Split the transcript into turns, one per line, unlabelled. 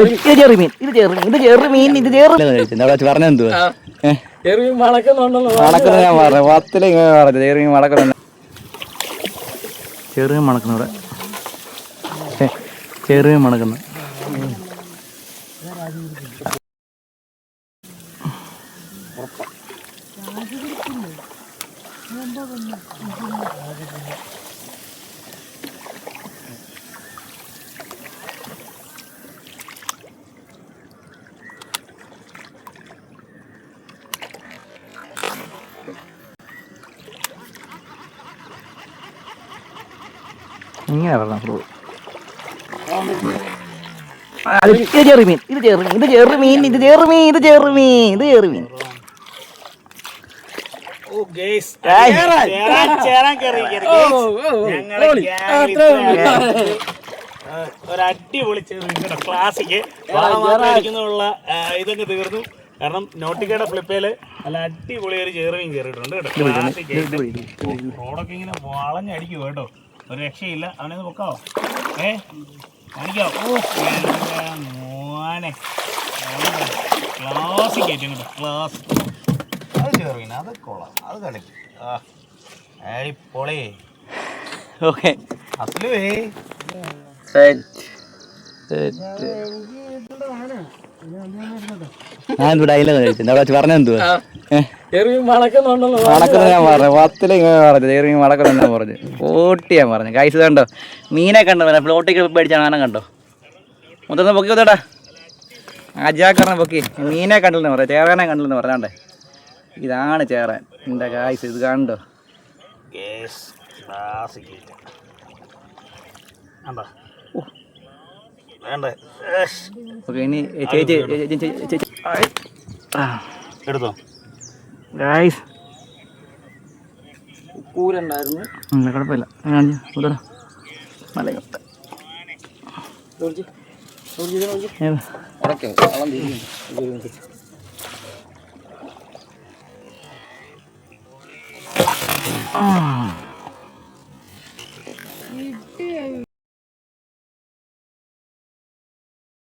ഇത് ചെറുമീൻ, ഇത് ചെറുമീൻ, ഇത് ചെറുമീൻ, ഇത് ചെറു
പറഞ്ഞെന്തുവാ
മണക്കുന്നുണ്ടല്ലോ.
മണക്കുന്ന ഞാൻ പറഞ്ഞു പത്തില് ഇങ്ങനെ പറഞ്ഞു ചെറുമീൻ മണക്കുന്ന
ചെറുമീൻ മണക്കുന്നു ഇവിടെ. ചെറുമീൻ മണക്കുന്നു. ഇങ്ങനെ പറഞ്ഞ ഇത് ചെറുമീൻ, ഇത് ചെറുമീൻ, ഇത് ചെറുമീൻ, ഇത് ചെറുമീൻ, ഇത് ചെറുമീൻ, ഇത് ചെറുമീൻ.
ഒരടിപൊളി ക്ലാസിക്ക് ഇതൊക്കെ തീർന്നു. കാരണം നോട്ടിക്കയുടെ ഫ്ലിപ്പേല് നല്ല അടിപൊളി ഒരു ചെറുമീൻ കയറിയിട്ടുണ്ട് കേട്ടോ. റോഡൊക്കെ ഇങ്ങനെ വളഞ്ഞടിക്കും കേട്ടോ, ഒരു രക്ഷയില്ല. അവനെ പൊക്കാവോ? കാണിക്കാവോ? മോനെ ക്ലാസിക് ആയിട്ടും കേട്ടോ, ക്ലാസ്. അത് ചെറുമീൻ, അത് കൊള്ളാം, അത് കളിക്കും. പൊളേ.
ഓക്കെ,
അസ്ലുവേ
ഞാൻ ഡയലോഗ് കഴിച്ചു പറഞ്ഞെന്തുവാ
മണക്കുന്നുണ്ടല്ലോ.
മണക്കുന്ന ഞാൻ പറഞ്ഞു പത്തില് ഇങ്ങനെ പറഞ്ഞു ചെറുമീൻ മണക്കുന്ന ഞാൻ പറഞ്ഞു ഓട്ടി ഞാൻ പറഞ്ഞു. കൈസ് കണ്ടോ മീനെ കണ്ടോ? ഫ്ലോട്ടിക്ക് മേടിച്ചാണ് ആനം കണ്ടോ? മൊത്തം പൊക്കി കൊത്തടാ അജാക്കറിനെ പൊക്കി. മീനെ കണ്ടില്ലെന്ന് പറയാം, ചേറാനെ കണ്ടില്ലെന്ന് പറയാണ്ടേ. ഇതാണ് ചേറാൻ എൻ്റെ കായ്സ്. ഇത് കണ്ടോ? ഓക്കെ, ഇനി ചേച്ചി
എടുത്തോ
ഗായ്സ്.
കൂരുണ്ടായിരുന്നു,
കുഴപ്പമില്ല. മല